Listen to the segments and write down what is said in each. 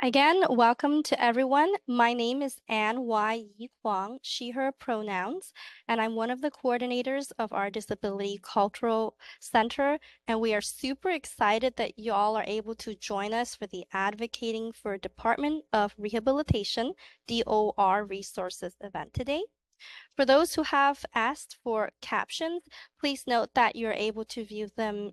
Again, welcome to everyone. My name is Wai-Yee Kwong, she, her pronouns, and I'm one of the coordinators of our Disability Cultural Center, and we are super excited that you all are able to join us for the Advocating for Department of Rehabilitation, DOR Resources event today. For those who have asked for captions, please note that you're able to view them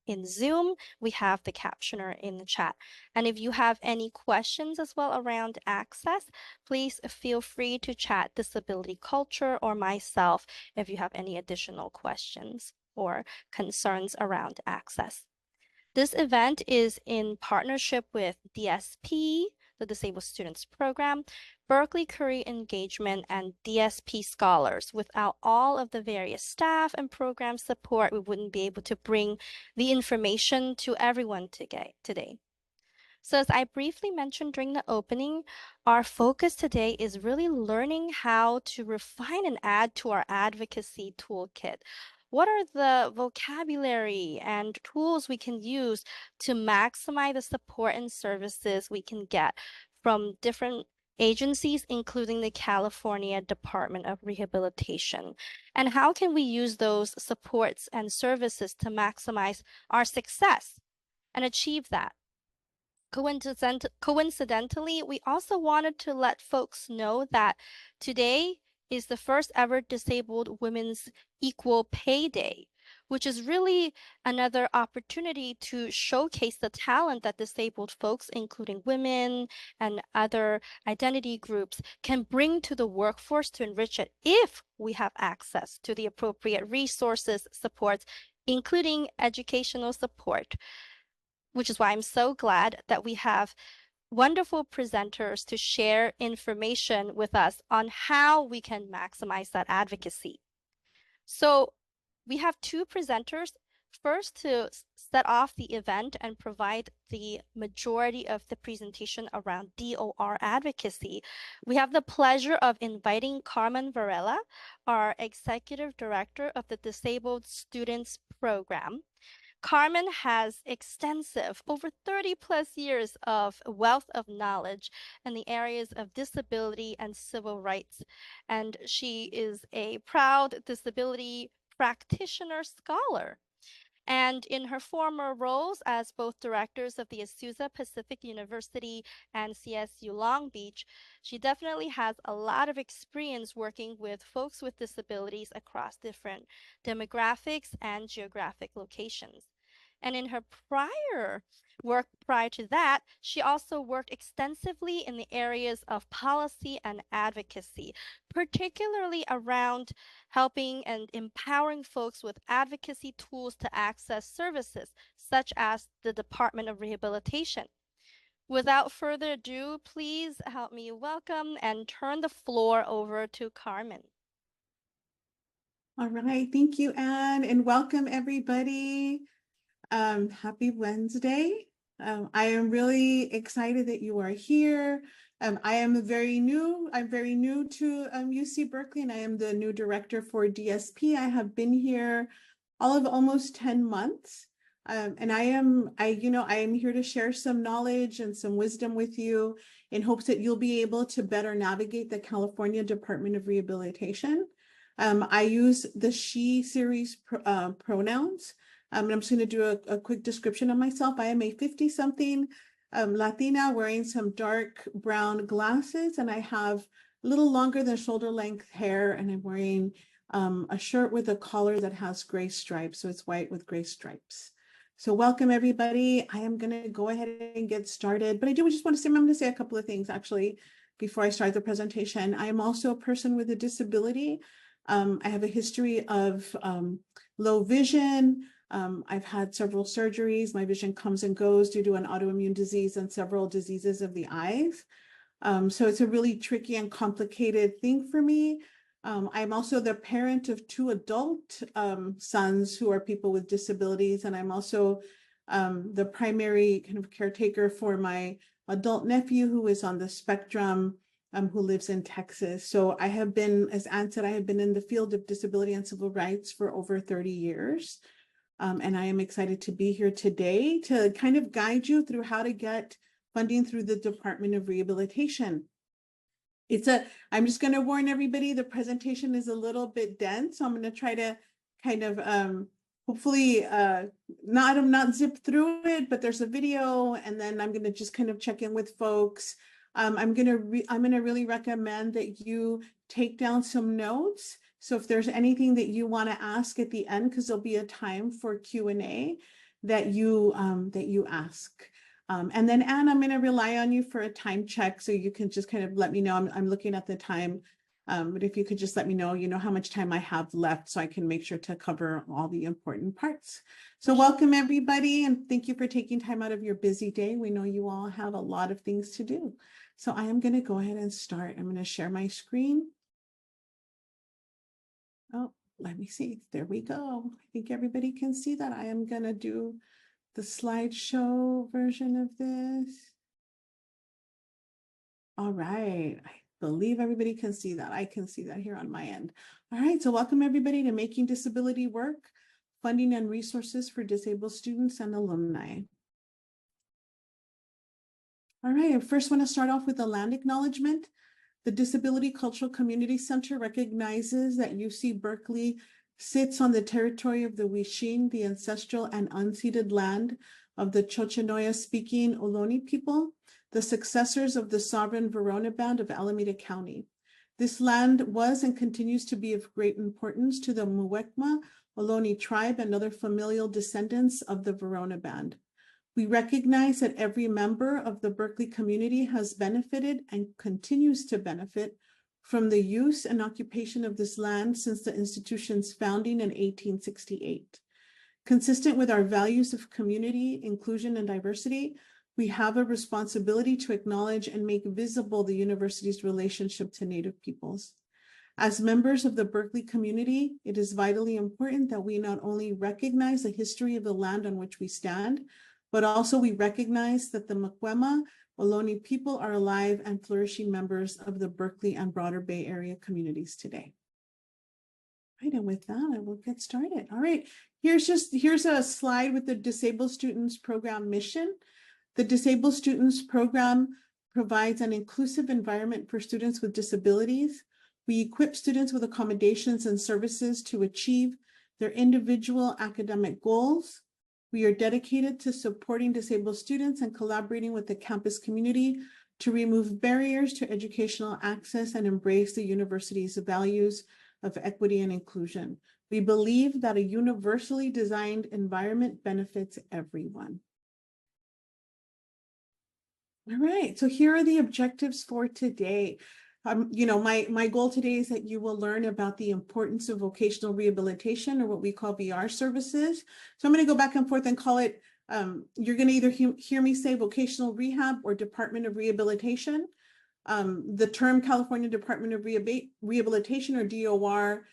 in Zoom. We have the captioner in the chat. And if you have any questions as well around access, please feel free to chat Disability Culture or myself if you have any additional questions or concerns around access. This event is in partnership with DSP, the Disabled Students Program, Berkeley Career Engagement, and DSP Scholars. Without all of the various staff and program support, we wouldn't be able to bring the information to everyone today. So as I briefly mentioned during the opening, our focus today is really learning how to refine and add to our advocacy toolkit. What are the vocabulary and tools we can use to maximize the support and services we can get from different agencies, including the California Department of Rehabilitation? And how can we use those supports and services to maximize our success and achieve that? Coincidentally, we also wanted to let folks know that today is the first ever Disabled Women's Equal Pay Day, which is really another opportunity to showcase the talent that disabled folks, including women and other identity groups, can bring to the workforce to enrich it if we have access to the appropriate resources, supports, including educational support, which is why I'm so glad that we have wonderful presenters to share information with us on how we can maximize that advocacy. So we have two presenters. First, to set off the event and provide the majority of the presentation around DOR advocacy, we have the pleasure of inviting Carmen Varela, our Executive Director of the Disabled Students Program. Carmen has extensive, over 30 plus years of wealth of knowledge in the areas of disability and civil rights. And she is a proud disability practitioner scholar. And in her former roles as both directors of the Azusa Pacific University and CSU Long Beach, she definitely has a lot of experience working with folks with disabilities across different demographics and geographic locations. And in her work prior to that, she also worked extensively in the areas of policy and advocacy, particularly around helping and empowering folks with advocacy tools to access services, such as the Department of Rehabilitation. Without further ado, please help me welcome and turn the floor over to Carmen. All right, thank you, Anne, and welcome everybody. Happy Wednesday. I am really excited that you are here. I'm very new to UC Berkeley, and I am the new director for DSP. I have been here all of almost 10 months. And I am here to share some knowledge and some wisdom with you in hopes that you'll be able to better navigate the California Department of Rehabilitation. I use the she series pronouns. And I'm just going to do a quick description of myself. I am a 50-something Latina wearing some dark brown glasses, and I have a little longer than shoulder length hair, and I'm wearing a shirt with a collar that has gray stripes. So it's white with gray stripes. So welcome everybody. I am going to go ahead and get started, but I'm going to say a couple of things actually before I start the presentation. I am also a person with a disability. I have a history of low vision. I've had several surgeries. My vision comes and goes due to an autoimmune disease and several diseases of the eyes. So it's a really tricky and complicated thing for me. I'm also the parent of two adult sons who are people with disabilities, and I'm also the primary kind of caretaker for my adult nephew who is on the spectrum, who lives in Texas. So I have been, as Anne said, I have been in the field of disability and civil rights for over 30 years. And I am excited to be here today to kind of guide you through how to get funding through the Department of Rehabilitation. I'm just going to warn everybody, the presentation is a little bit dense, so I'm going to try to kind of hopefully not zip through it, but there's a video, and then I'm going to just kind of check in with folks. I'm going to really recommend that you take down some notes. So if there's anything that you want to ask at the end, because there'll be a time for Q&A, that you ask. And then Anne, I'm going to rely on you for a time check, so you can just kind of let me know. I'm looking at the time, but if you could just let me know, how much time I have left, so I can make sure to cover all the important parts. So welcome everybody, and thank you for taking time out of your busy day. We know you all have a lot of things to do. So I am going to go ahead and start. I'm going to share my screen. Oh, let me see. There we go. I think everybody can see that. I am going to do the slideshow version of this. All right, I believe everybody can see that. I can see that here on my end. All right, so welcome everybody to Making Disability Work, Funding and Resources for Disabled Students and Alumni. All right, I first want to start off with a land acknowledgement. The Disability Cultural Community Center recognizes that UC Berkeley sits on the territory of the Wishin, the ancestral and unceded land of the Chochenoya-speaking Ohlone people, the successors of the sovereign Verona Band of Alameda County. This land was and continues to be of great importance to the Muwekma Ohlone tribe and other familial descendants of the Verona Band. We recognize that every member of the Berkeley community has benefited and continues to benefit from the use and occupation of this land since the institution's founding in 1868. Consistent with our values of community, inclusion, and diversity, we have a responsibility to acknowledge and make visible the university's relationship to Native peoples. As members of the Berkeley community, it is vitally important that we not only recognize the history of the land on which we stand, but also we recognize that the Mukwema Ohlone people are alive and flourishing members of the Berkeley and broader Bay Area communities today. Right, and with that, I will get started. All right, here's a slide with the Disabled Students Program mission. The Disabled Students Program provides an inclusive environment for students with disabilities. We equip students with accommodations and services to achieve their individual academic goals. We are dedicated to supporting disabled students and collaborating with the campus community to remove barriers to educational access and embrace the university's values of equity and inclusion. We believe that a universally designed environment benefits everyone. All right, so here are the objectives for today. My goal today is that you will learn about the importance of vocational rehabilitation, or what we call VR services. So I'm going to go back and forth and call it, you're going to either hear me say vocational rehab or Department of Rehabilitation. The term California Department of Rehabilitation, or DOR,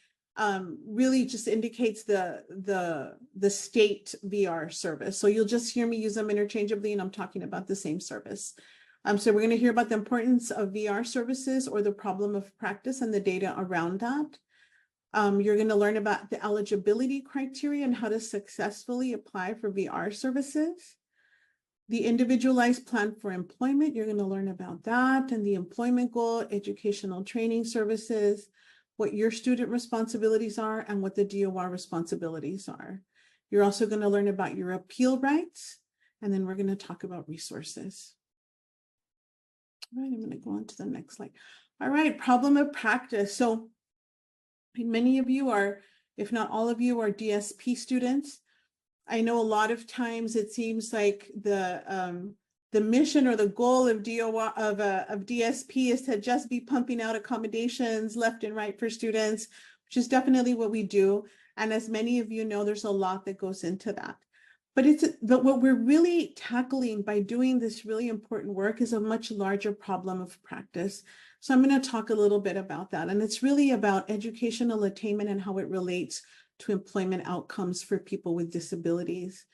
really just indicates the state VR service. So you'll just hear me use them interchangeably, and I'm talking about the same service. So we're going to hear about the importance of VR services, or the problem of practice and the data around that. You're going to learn about the eligibility criteria and how to successfully apply for VR services. The individualized plan for employment, you're going to learn about that, and the employment goal, educational training services, what your student responsibilities are, and what the DOR responsibilities are. You're also going to learn about your appeal rights, and then we're going to talk about resources. All right, I'm going to go on to the next slide. All right, problem of practice. So many of you are, if not all of you, are DSP students. I know a lot of times it seems like the mission or the goal of DSP is to just be pumping out accommodations left and right for students, which is definitely what we do. And as many of you know, there's a lot that goes into that. But what we're really tackling by doing this really important work is a much larger problem of practice. So I'm going to talk a little bit about that. And it's really about educational attainment and how it relates to employment outcomes for people with disabilities.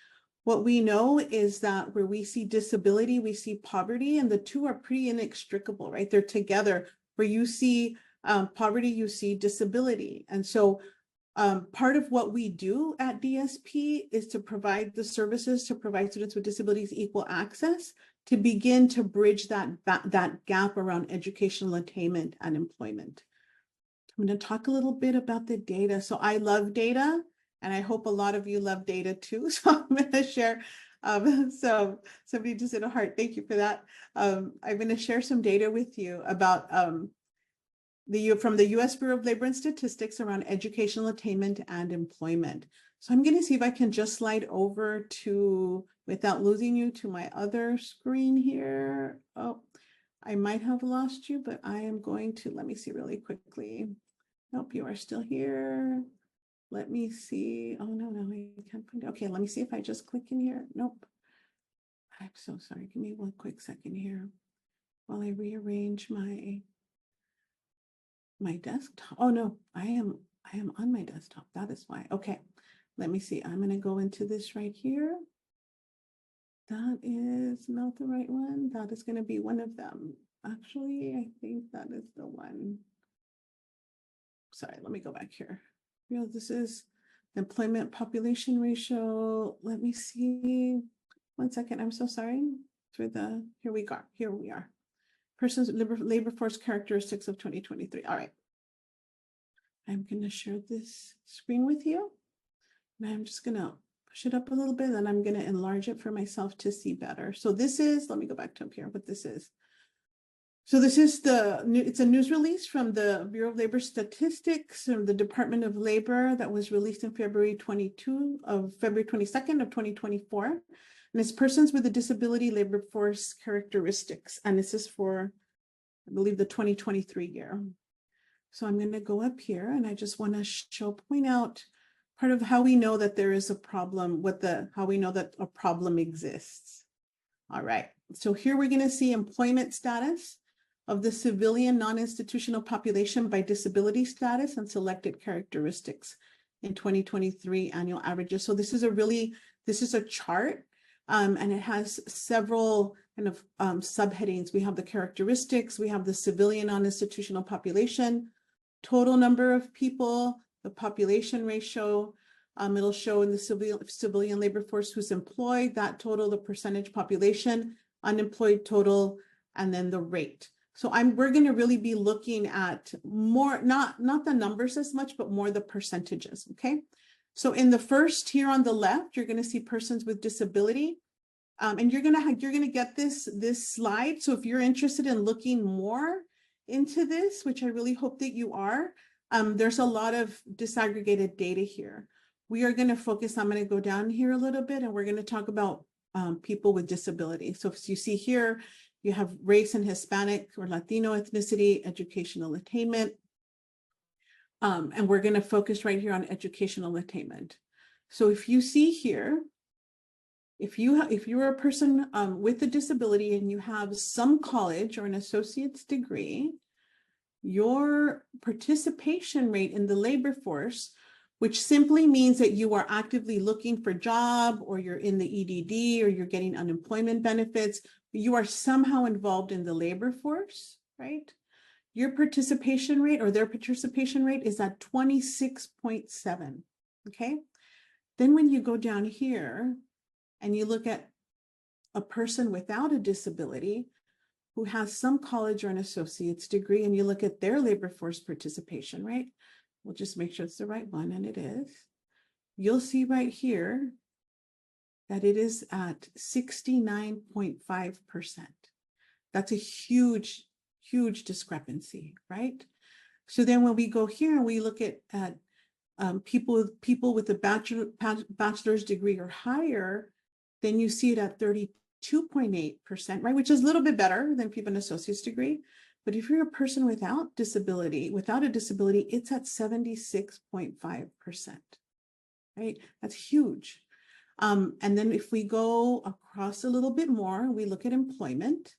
What we know is that where we see disability, we see poverty, and the two are pretty inextricable, right? They're together. Where you see poverty, you see disability. And so part of what we do at DSP is to provide the services to provide students with disabilities equal access to begin to bridge that gap around educational attainment and employment. I'm going to talk a little bit about the data. So I love data, and I hope a lot of you love data too. So I'm going to share. So somebody just did a heart. Thank you for that. I'm going to share some data with you about from the U.S. Bureau of Labor and Statistics around educational attainment and employment. So I'm going to see if I can just slide over to, without losing you, to my other screen here. Oh, I might have lost you, but I am going to, let me see really quickly. Nope, you are still here. Let me see. Oh, no, I can't find it. Okay, let me see if I just click in here. Nope. I'm so sorry. Give me one quick second here while I rearrange my desktop. Oh, no, I am on my desktop. That is why. Okay, let me see. I'm going to go into this right here. That is not the right one. That is going to be one of them. Actually, I think that is the one. Sorry, let me go back here. This is employment population ratio. Let me see. 1 second. I'm so sorry for the, here we go. Here we are. Persons labor force characteristics of 2023. All right. I'm going to share this screen with you. And I'm just going to push it up a little bit, and I'm going to enlarge it for myself to see better. So this is, let me go back to up here, what this is. So this is it's a news release from the Bureau of Labor Statistics from the Department of Labor that was released in February 22nd of 2024. And it's persons with a disability labor force characteristics. And this is for, I believe, the 2023 year. So I'm going to go up here, and I just want to point out part of how we know that there is a problem, how we know that a problem exists. All right. So here we're going to see employment status of the civilian non-institutional population by disability status and selected characteristics in 2023 annual averages. So this is a chart, and it has several kind of subheadings. We have the characteristics, we have the civilian non-institutional population, total number of people, the population ratio. It'll show in the civilian labor force who's employed, that total, the percentage population, unemployed total, and then the rate. So we're going to really be looking at more, not the numbers as much, but more the percentages. Okay. So in the first here on the left, you're going to see persons with disability, and you're going to get this slide. So if you're interested in looking more into this, which I really hope that you are, there's a lot of disaggregated data here. We are going to focus. I'm going to go down here a little bit, and we're going to talk about people with disability. So if you see here, you have race and Hispanic or Latino ethnicity, educational attainment. And we're going to focus right here on educational attainment. So if you see here, if you're a person with a disability and you have some college or an associate's degree, your participation rate in the labor force, which simply means that you are actively looking for a job, or you're in the EDD, or you're getting unemployment benefits, you are somehow involved in the labor force, right? Your participation rate, or their participation rate, is at 26.7, okay? Then when you go down here and you look at a person without a disability who has some college or an associate's degree, and you look at their labor force participation rate, we'll just make sure it's the right one, and it is. You'll see right here that it is at 69.5%. That's a huge, huge discrepancy, right? So then when we go here and we look at people with a bachelor's degree or higher, then you see it at 32.8%, right? Which is a little bit better than people with an associate's degree. But if you're a person without a disability, it's at 76.5%, right? That's huge. And then if we go across a little bit more, we look at employment.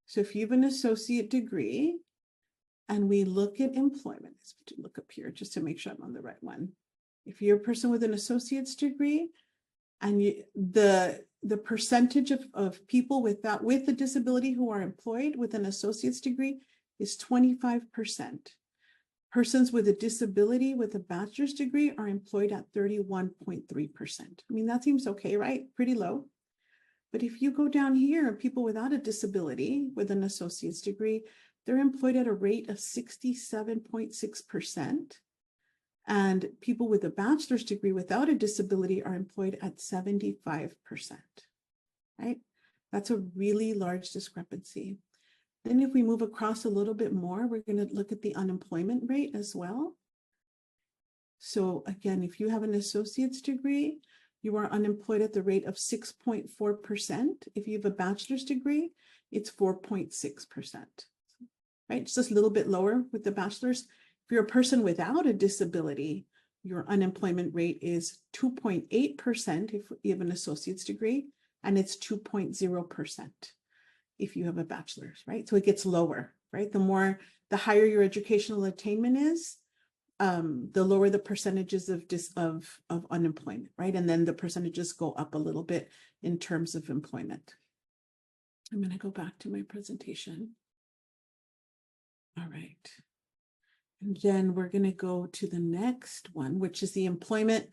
So if you have an associate degree and we look at employment, let's look up here just to make sure I'm on the right one. If you're a person with an associate's degree, and the percentage of people with a disability who are employed with an associate's degree is 25%. Persons with a disability with a bachelor's degree are employed at 31.3%. I mean, that seems okay, right? Pretty low. But if you go down here, people without a disability with an associate's degree, they're employed at a rate of 67.6%. And people with a bachelor's degree without a disability are employed at 75%, right? That's a really large discrepancy. Then if we move across a little bit more, we're going to look at the unemployment rate as well. So again, if you have an associate's degree, you are unemployed at the rate of 6.4%. If you have a bachelor's degree, it's 4.6%, right? It's just a little bit lower with the bachelor's. If you're a person without a disability, your unemployment rate is 2.8% if you have an associate's degree, and it's 2.0% if you have a bachelor's, right? So it gets lower, right? The higher your educational attainment is, the lower the percentages of unemployment, right? And then the percentages go up a little bit in terms of employment. I'm going to go back to my presentation. All right. And then we're going to go to the next one, which is the employment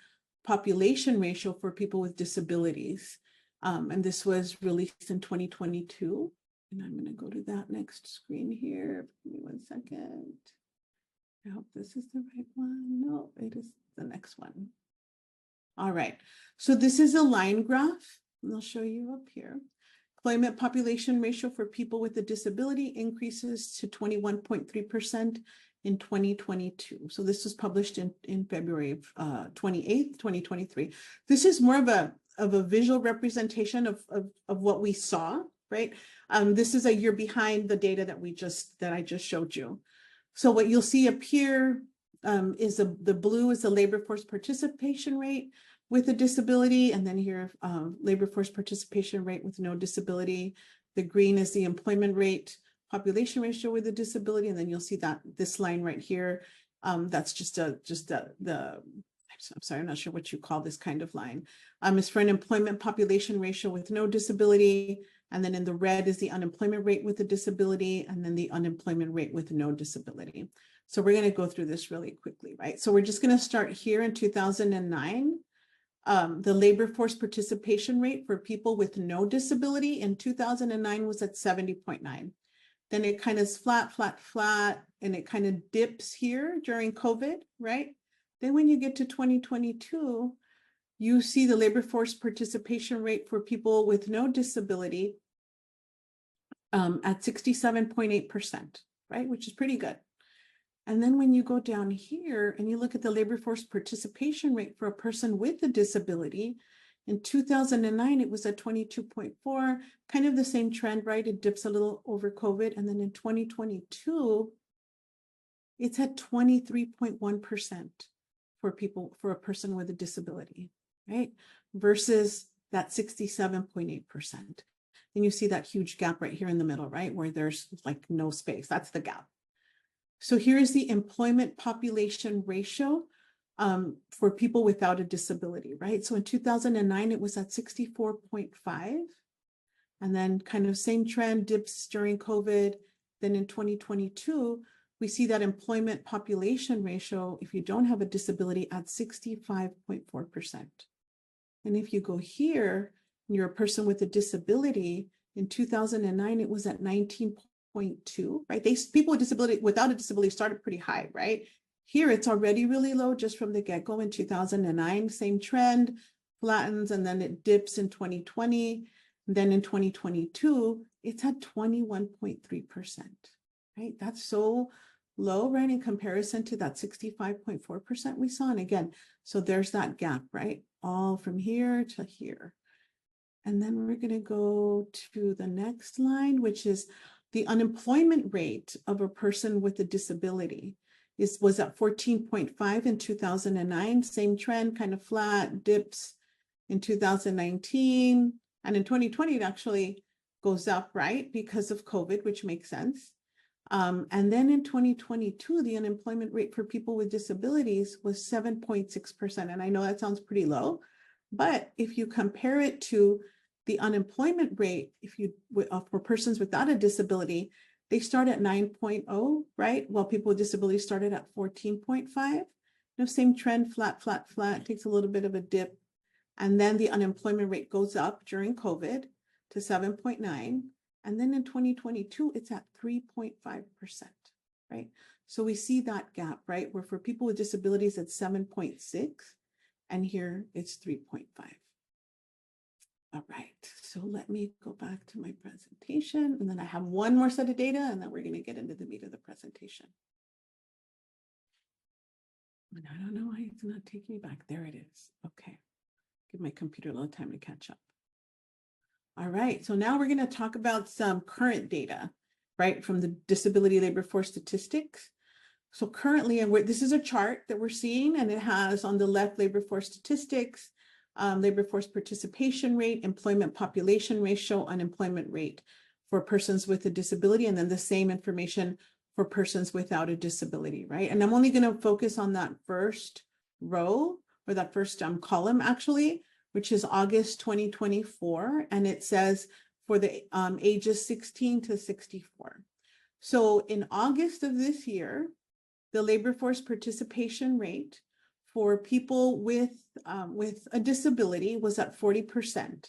population ratio for people with disabilities. And this was released in 2022. And I'm going to go to that next screen here. Give me 1 second. I hope this is the right one. No, it is the next one. All right. So this is a line graph, and I'll show you up here. Employment population ratio for people with a disability increases to 21.3% in 2022. So this was published in February of 28th, 2023. This is more of a visual representation of what we saw, right? This is a year behind the data that I just showed you. So what you'll see up here is the blue is the labor force participation rate with a disability, and then here labor force participation rate with no disability. The green is the employment rate population ratio with a disability, and then you'll see that this line right here, that's just I'm sorry, I'm not sure what you call this kind of line. Is for an employment population ratio with no disability. And then in the red is the unemployment rate with a disability, and then the unemployment rate with no disability. So we're going to go through this really quickly, right? So we're just going to start here in 2009. The labor force participation rate for people with no disability in 2009 was at 70.9. Then it kind of is flat, and it kind of dips here during COVID, right? Then when you get to 2022, you see the labor force participation rate for people with no disability at 67.8%, right? Which is pretty good. And then when you go down here and you look at the labor force participation rate for a person with a disability, in 2009, it was at 22.4, kind of the same trend, right? It dips a little over COVID. And then in 2022, it's at 23.1% for a person with a disability, right? Versus that 67.8%. Then you see that huge gap right here in the middle, right? Where there's like no space. That's the gap. So here is the employment population ratio for people without a disability, right? So in 2009, it was at 64.5. And then kind of same trend, dips during COVID. Then in 2022, we see that employment population ratio, if you don't have a disability, at 65.4%. And if you go here, and you're a person with a disability, in 2009, it was at 19.2, right? People with disability, without a disability started pretty high, right? Here, it's already really low just from the get-go in 2009, same trend, flattens, and then it dips in 2020. And then in 2022, it's at 21.3%, right? That's so low, right? In comparison to that 65.4% we saw. And again, so there's that gap, right? All from here to here. And then we're going to go to the next line, which is the unemployment rate of a person with a disability was at 14.5 in 2009, same trend, kind of flat, dips in 2019. And in 2020, it actually goes up, right? Because of COVID, which makes sense. And then in 2022, the unemployment rate for people with disabilities was 7.6%. And I know that sounds pretty low, but if you compare it to the unemployment rate, for persons without a disability, they start at 9.0, right? While people with disabilities started at 14.5. Same trend, flat, takes a little bit of a dip. And then the unemployment rate goes up during COVID. to 7.9. And then in 2022, it's at 3.5%, right? So we see that gap, right? Where for people with disabilities, it's 7.6, and here it's 3.5. All right, so let me go back to my presentation, and then I have one more set of data, and then we're going to get into the meat of the presentation. And I don't know why it's not taking me back. There it is. Okay, give my computer a little time to catch up. All right, so now we're going to talk about some current data, right, from the Disability Labor Force Statistics. So currently, and this is a chart that we're seeing, and it has on the left labor force statistics, labor force participation rate, employment population ratio, unemployment rate for persons with a disability, and then the same information for persons without a disability, right? And I'm only going to focus on that first row, or that first column actually, which is August 2024, and it says for the ages 16 to 64. So in August of this year, the labor force participation rate for people with a disability was at 40%.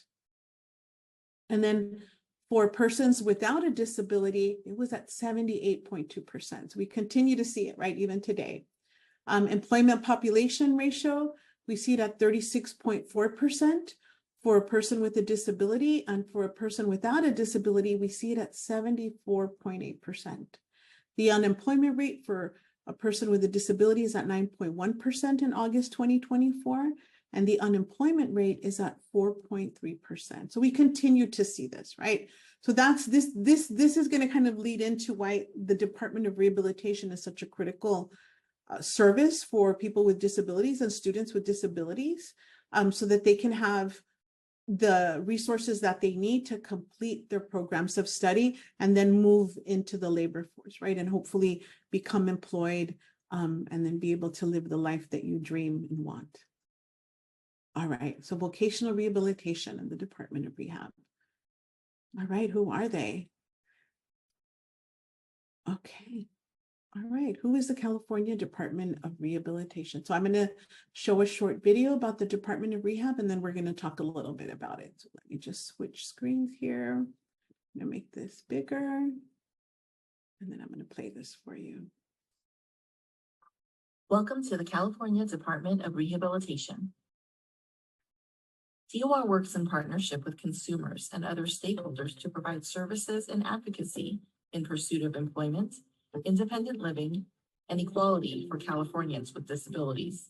And then for persons without a disability, it was at 78.2%. So we continue to see it, right, even today. Employment population ratio, we see it at 36.4% for a person with a disability, and for a person without a disability, we see it at 74.8%. The unemployment rate for a person with a disability is at 9.1% in August 2024, and the unemployment rate is at 4.3%. So we continue to see this, right? So that's this is going to kind of lead into why the Department of Rehabilitation is such a critical service for people with disabilities and students with disabilities, so that they can have the resources that they need to complete their programs of study and then move into the labor force, right? And hopefully become employed, and then be able to live the life that you dream and want. All right, so vocational rehabilitation and the Department of Rehab. All right, who are they? Okay. All right, who is the California Department of Rehabilitation? So I'm going to show a short video about the Department of Rehab, and then we're going to talk a little bit about it. So let me just switch screens here. I'm going to make this bigger, and then I'm going to play this for you. Welcome to the California Department of Rehabilitation. DOR works in partnership with consumers and other stakeholders to provide services and advocacy in pursuit of employment, independent living, and equality for Californians with disabilities.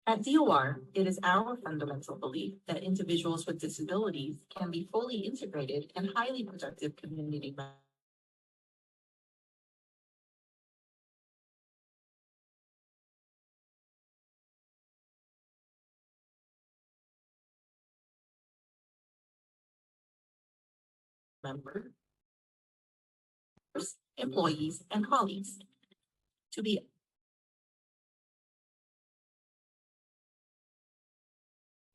At DOR, it is our fundamental belief that individuals with disabilities can be fully integrated and highly productive community members, employees, and colleagues. To be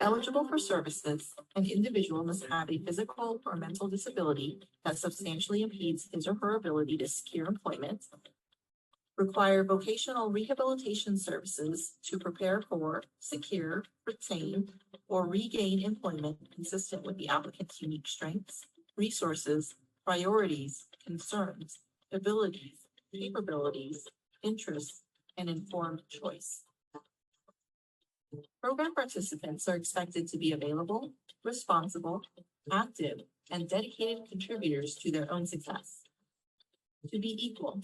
eligible for services, an individual must have a physical or mental disability that substantially impedes his or her ability to secure employment, require vocational rehabilitation services to prepare for, secure, retain, or regain employment consistent with the applicant's unique strengths, resources, priorities, concerns, abilities, capabilities, interests, and informed choice. Program participants are expected to be available, responsible, active, and dedicated contributors to their own success. To be equal,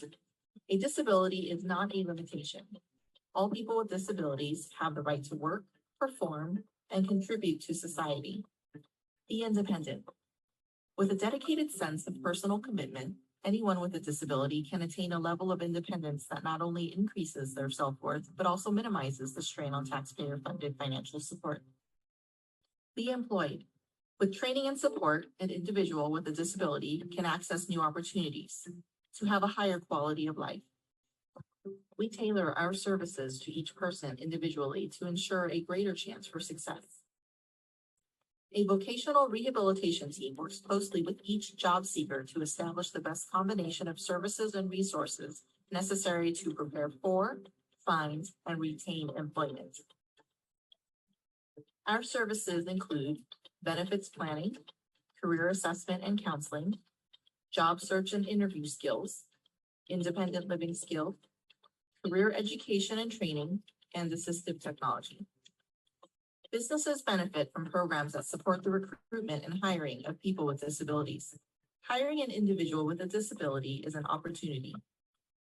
a disability is not a limitation. All people with disabilities have the right to work, perform, and contribute to society. Be independent. With a dedicated sense of personal commitment, anyone with a disability can attain a level of independence that not only increases their self-worth, but also minimizes the strain on taxpayer-funded financial support. Be employed. With training and support, an individual with a disability can access new opportunities to have a higher quality of life. We tailor our services to each person individually to ensure a greater chance for success. A vocational rehabilitation team works closely with each job seeker to establish the best combination of services and resources necessary to prepare for, find, and retain employment. Our services include benefits planning, career assessment and counseling, job search and interview skills, independent living skill, career education and training, and assistive technology. Businesses benefit from programs that support the recruitment and hiring of people with disabilities. Hiring an individual with a disability is an opportunity.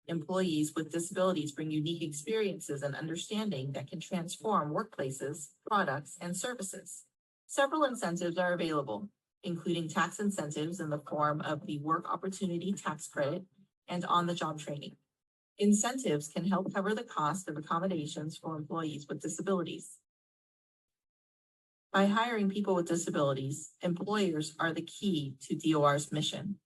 Employees with disabilities bring unique experiences and understanding that can transform workplaces, products, and services. Several incentives are available, including tax incentives in the form of the Work Opportunity Tax Credit and on-the-job training. Incentives can help cover the cost of accommodations for employees with disabilities. By hiring people with disabilities, employers are the key to DOR's mission.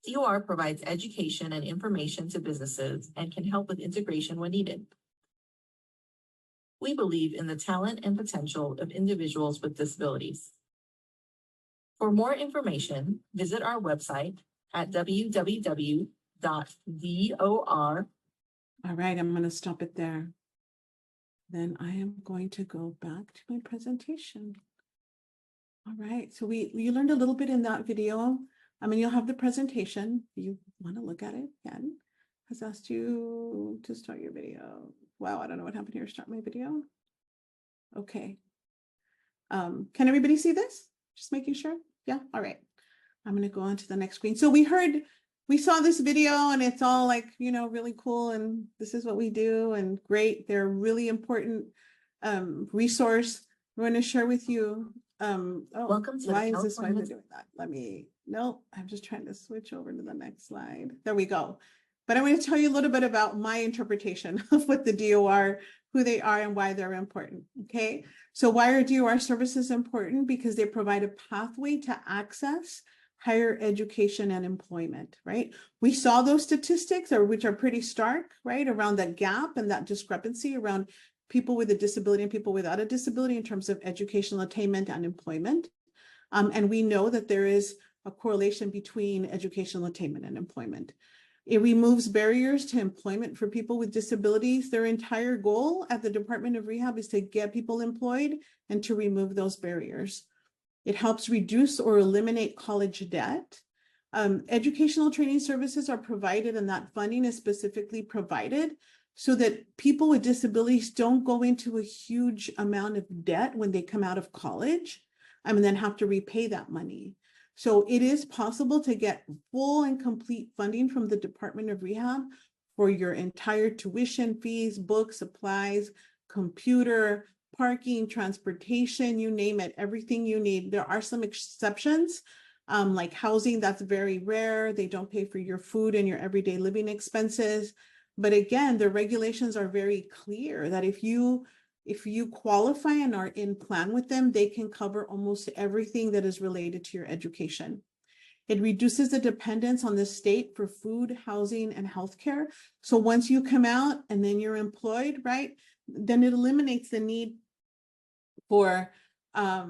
DOR provides education and information to businesses and can help with integration when needed. We believe in the talent and potential of individuals with disabilities. For more information, visit our website at www.dor. All right, I'm going to stop it there. Then I am going to go back to my presentation. All right, so you learned a little bit in that video. I mean, you'll have the presentation. You want to look at it again. Has asked you to start your video. Wow, I don't know what happened here. Start my video. Okay. Can everybody see this? Just making sure. Yeah, all right. I'm going to go on to the next screen. So we saw this video and it's all like, you know, really cool. And this is what we do and great. They're really important resource. We're going to share with you. Welcome to why the is this? Why is California. it doing that? No, I'm just trying to switch over to the next slide. There we go. But I'm going to tell you a little bit about my interpretation of what the DOR, who they are and why they're important. Okay. So why are DOR services important? Because they provide a pathway to access higher education and employment, right? We saw those statistics, which are pretty stark, right? Around that gap and that discrepancy around people with a disability and people without a disability in terms of educational attainment and employment. And we know that there is a correlation between educational attainment and employment. It removes barriers to employment for people with disabilities. Their entire goal at the Department of Rehab is to get people employed and to remove those barriers. It helps reduce or eliminate college debt. Educational training services are provided, and that funding is specifically provided so that people with disabilities don't go into a huge amount of debt when they come out of college and then have to repay that money. So it is possible to get full and complete funding from the Department of Rehab for your entire tuition fees, books, supplies, computer, parking, transportation, you name it, everything you need. There are some exceptions, like housing, that's very rare. They don't pay for your food and your everyday living expenses. But again, the regulations are very clear that if you qualify and are in plan with them, they can cover almost everything that is related to your education. It reduces the dependence on the state for food, housing, and healthcare. So once you come out and then you're employed, right, then it eliminates the need for SNAP,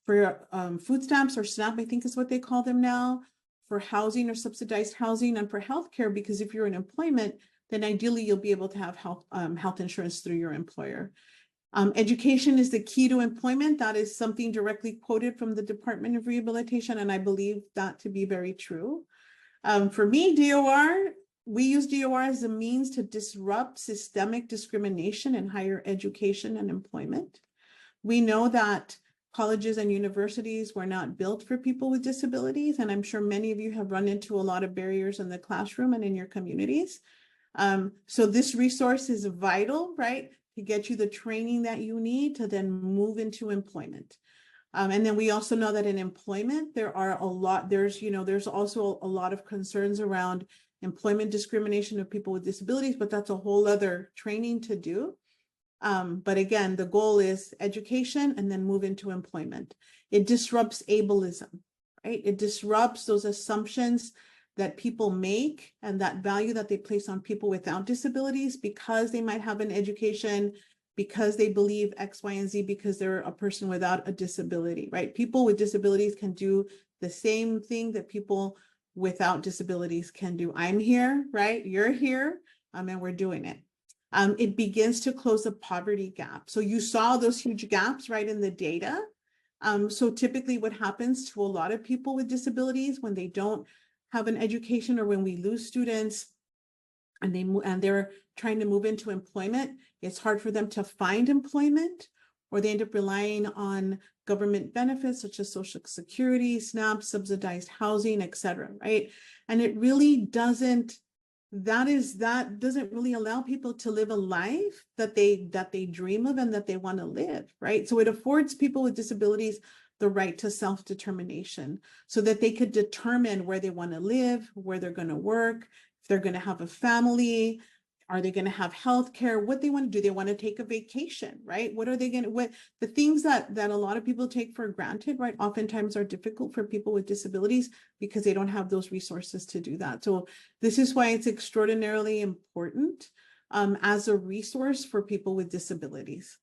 for food stamps, or SNAP, I think is what they call them now, for housing or subsidized housing, and for healthcare, because if you're in employment, then ideally you'll be able to have health insurance through your employer. Education is the key to employment. That is something directly quoted from the Department of Rehabilitation, and I believe that to be very true. For me, we use DOR as a means to disrupt systemic discrimination in higher education and employment. We know that colleges and universities were not built for people with disabilities, and I'm sure many of you have run into a lot of barriers in the classroom and in your communities. So this resource is vital, right, to get you the training that you need to then move into employment. And then we also know that in employment, there's also a lot of concerns around employment discrimination of people with disabilities, but that's a whole other training to do. But again, the goal is education and then move into employment. It disrupts ableism, right? It disrupts those assumptions that people make and that value that they place on people without disabilities because they might have an education, because they believe X, Y, and Z, because they're a person without a disability, right? People with disabilities can do the same thing that people without disabilities can do. I'm here, right? You're here, and we're doing it. it begins to close the poverty gap. So you saw those huge gaps right in the data. So typically what happens to a lot of people with disabilities when they don't have an education, or when we lose students and they're trying to move into employment, it's hard for them to find employment, or they end up relying on government benefits such as Social Security, SNAP, subsidized housing, etc. Right? And it really doesn't, that doesn't really allow people to live a life that they dream of and that they want to live, right? So it affords people with disabilities the right to self-determination so that they could determine where they want to live, where they're going to work, if they're going to have a family, are they going to have health care, what they want to do. They want to take a vacation, right? What are they going to, what the things that a lot of people take for granted, right? Oftentimes are difficult for people with disabilities because they don't have those resources to do that. So this is why it's extraordinarily important as a resource for people with disabilities.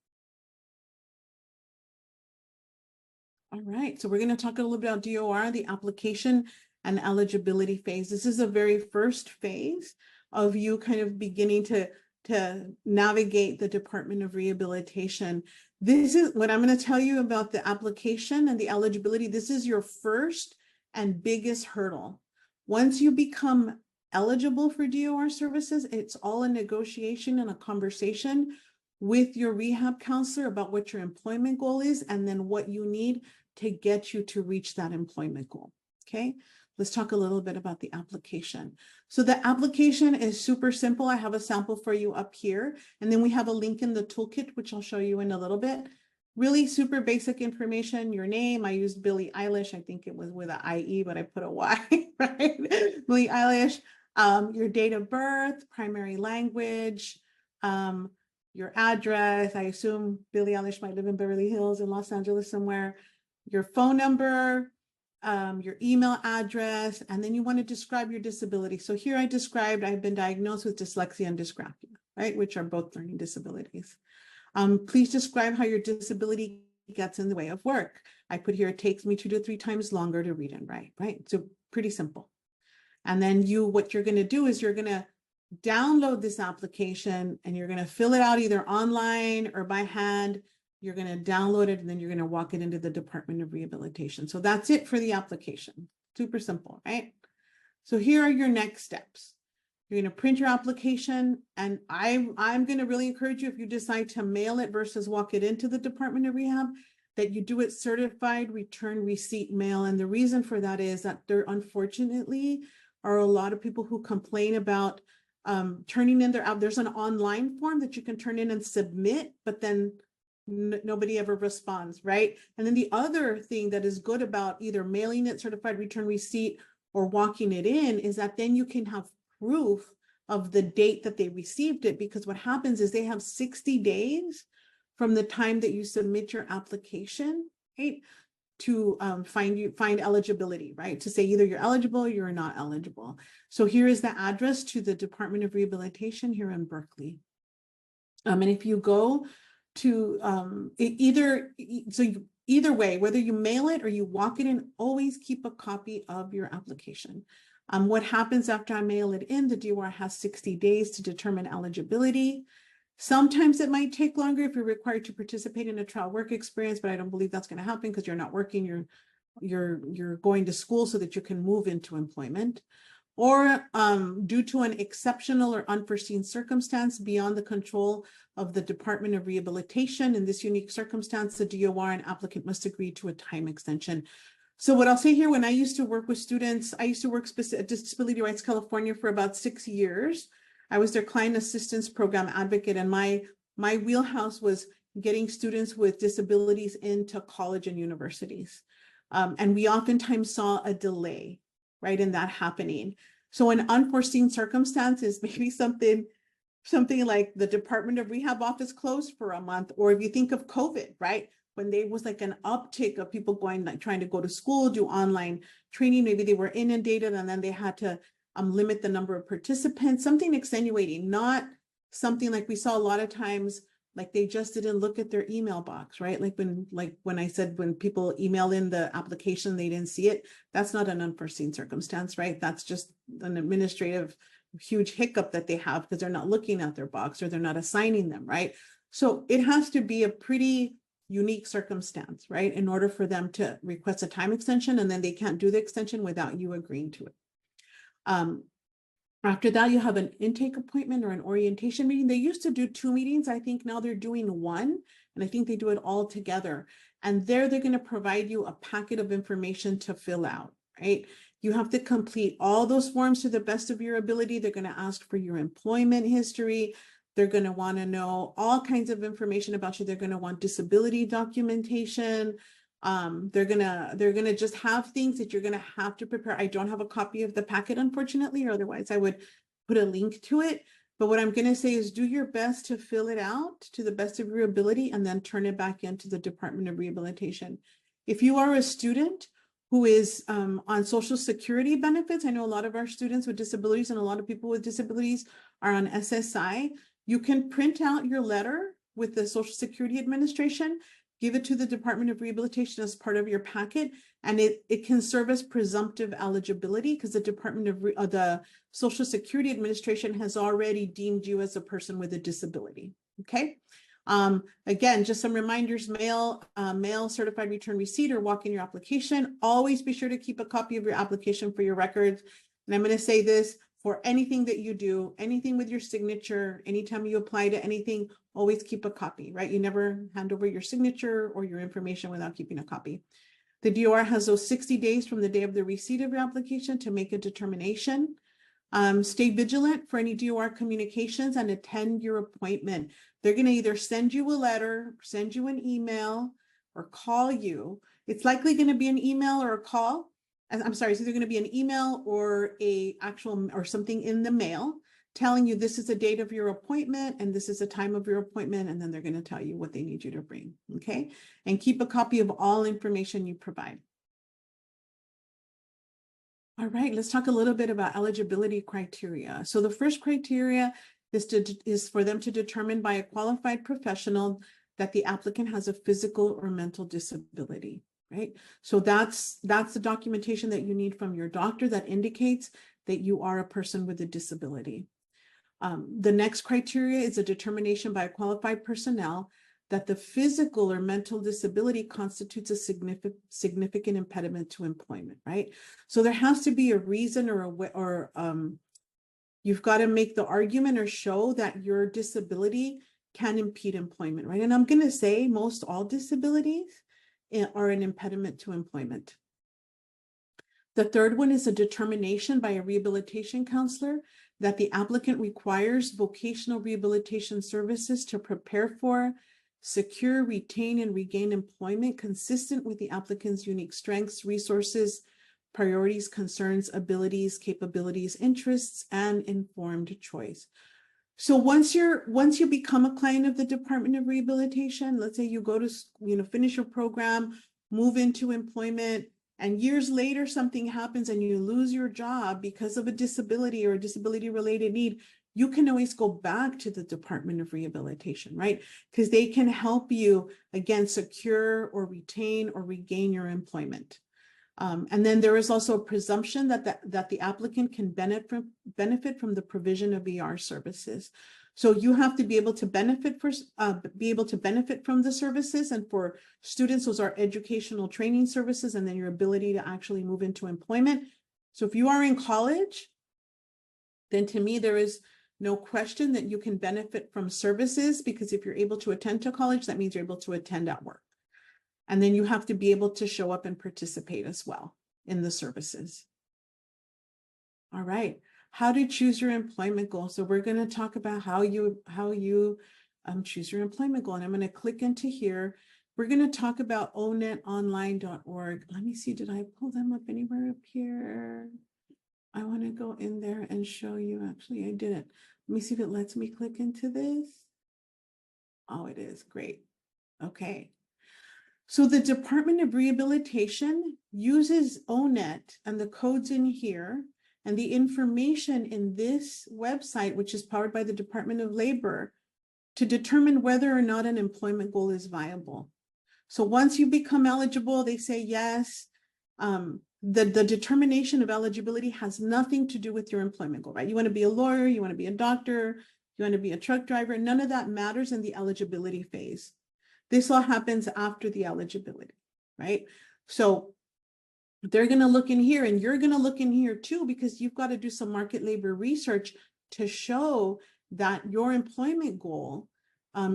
All right, so we're going to talk a little bit about DOR, the application and eligibility phase. This is the very first phase of you kind of beginning to navigate the Department of Rehabilitation. This is what I'm going to tell you about the application and the eligibility. This is your first and biggest hurdle. Once you become eligible for DOR services, it's all a negotiation and a conversation with your rehab counselor about what your employment goal is and then what you need to get you to reach that employment goal. Okay, let's talk a little bit about the application. So the application is super simple. I have a sample for you up here, and then we have a link in the toolkit, which I'll show you in a little bit. Really super basic information, your name. I used Billie Eilish. I think it was with an IE, but I put a Y, right? Billie Eilish. Your date of birth, primary language, your address. I assume Billie Eilish might live in Beverly Hills in Los Angeles somewhere. Your phone number, your email address, and then you want to describe your disability. So here I described I've been diagnosed with dyslexia and dysgraphia, right, which are both learning disabilities. Please describe how your disability gets in the way of work. I put here, it takes me 2 to 3 times longer to read and write, right? So pretty simple. And then what you're going to do is you're going to download this application and you're going to fill it out either online or by hand. You're going to download it and then you're going to walk it into the Department of Rehabilitation. So that's it for the application. Super simple, right? So here are your next steps. You're going to print your application, and I'm going to really encourage you, if you decide to mail it versus walk it into the Department of Rehab, that you do it certified return receipt mail. And the reason for that is that there unfortunately are a lot of people who complain about turning in their app. There's an online form that you can turn in and submit, but then nobody ever responds, right? And then the other thing that is good about either mailing it certified return receipt or walking it in is that then you can have proof of the date that they received it, because what happens is they have 60 days from the time that you submit your application, right, to find eligibility, right? To say either you're eligible or you're not eligible. So here is the address to the Department of Rehabilitation here in Berkeley. And if you go to either way, whether you mail it or you walk it in, always keep a copy of your application. What happens after I mail it in, the DOR has 60 days to determine eligibility. Sometimes it might take longer if you're required to participate in a trial work experience, but I don't believe that's going to happen because you're not working, you're going to school so that you can move into employment. Or due to an exceptional or unforeseen circumstance beyond the control of the Department of Rehabilitation. In this unique circumstance, the DOR and applicant must agree to a time extension. So what I'll say here, when I used to work with students, I used to work at Disability Rights California for about 6 years. I was their client assistance program advocate, and my wheelhouse was getting students with disabilities into college and universities. And we oftentimes saw a delay, right, in that happening. So an unforeseen circumstance is maybe something like the Department of Rehab office closed for a month, or if you think of COVID, right, when there was like an uptick of people going, like trying to go to school, do online training, maybe they were inundated and then they had to limit the number of participants, something extenuating, not something like we saw a lot of times, like they just didn't look at their email box, right? Like when I said, when people email in the application, they didn't see it. That's not an unforeseen circumstance, right? That's just an administrative huge hiccup that they have because they're not looking at their box or they're not assigning them, right? So it has to be a pretty unique circumstance, right? In order for them to request a time extension, and then they can't do the extension without you agreeing to it. After that, you have an intake appointment or an orientation meeting. They used to do 2 meetings. I think now they're doing 1, and I think they do it all together. And there they're going to provide you a packet of information to fill out, right? You have to complete all those forms to the best of your ability. They're going to ask for your employment history. They're going to want to know all kinds of information about you. They're going to want disability documentation. They're gonna just have things that you're gonna have to prepare. I don't have a copy of the packet, unfortunately, or otherwise I would put a link to it. But what I'm gonna say is do your best to fill it out to the best of your ability and then turn it back into the Department of Rehabilitation. If you are a student who is on Social Security benefits, I know a lot of our students with disabilities and a lot of people with disabilities are on SSI. You can print out your letter with the Social Security Administration, give it to the Department of Rehabilitation as part of your packet, and it can serve as presumptive eligibility because the Department of the Social Security Administration has already deemed you as a person with a disability. Okay. Again, just some reminders: mail certified return receipt or walk in your application. Always be sure to keep a copy of your application for your records. And I'm going to say this: for anything that you do, anything with your signature, anytime you apply to anything, always keep a copy, right? You never hand over your signature or your information without keeping a copy. The DOR has those 60 days from the day of the receipt of your application to make a determination. Stay vigilant for any DOR communications and attend your appointment. They're going to either send you a letter, send you an email, or call you. It's likely going to be an email or a call. I'm sorry, it's either going to be an email or a actual or something in the mail telling you this is the date of your appointment and this is the time of your appointment, and then they're going to tell you what they need you to bring, okay? And keep a copy of all information you provide. All right, let's talk a little bit about eligibility criteria. So the first criteria is for them to determine by a qualified professional that the applicant has a physical or mental disability, right? So that's the documentation that you need from your doctor that indicates that you are a person with a disability. The next criteria is a determination by a qualified personnel that the physical or mental disability constitutes a significant impediment to employment, right? So there has to be a reason or you've got to make the argument or show that your disability can impede employment, right? And I'm going to say most all disabilities are an impediment to employment. The third one is a determination by a rehabilitation counselor that the applicant requires vocational rehabilitation services to prepare for, secure, retain, and regain employment consistent with the applicant's unique strengths, resources, priorities, concerns, abilities, capabilities, interests, and informed choice. So once you become a client of the Department of Rehabilitation, let's say you go to, finish your program, move into employment, and years later something happens and you lose your job because of a disability or a disability related need, you can always go back to the Department of Rehabilitation, right? Because they can help you, again, secure or retain or regain your employment. And then there is also a presumption that the applicant can benefit from the provision of ER services. So you have to be able to benefit from the services, and for students, those are educational training services, and then your ability to actually move into employment. So if you are in college, then to me, there is no question that you can benefit from services, because if you're able to attend to college, that means you're able to attend at work. And then you have to be able to show up and participate as well in the services. All right. How to choose your employment goal. So we're going to talk about how you choose your employment goal. And I'm going to click into here. We're going to talk about onetonline.org. Let me see, did I pull them up anywhere up here? I want to go in there and show you. Actually, I didn't. Let me see if it lets me click into this. Oh, it is. Great. Okay. So the Department of Rehabilitation uses ONET and the codes in here and the information in this website, which is powered by the Department of Labor, to determine whether or not an employment goal is viable. So once you become eligible, they say yes. the determination of eligibility has nothing to do with your employment goal, right? You want to be a lawyer, you want to be a doctor, you want to be a truck driver, none of that matters in the eligibility phase. This all happens after the eligibility, right? So they're going to look in here, and you're going to look in here too, because you've got to do some market labor research to show that your employment goal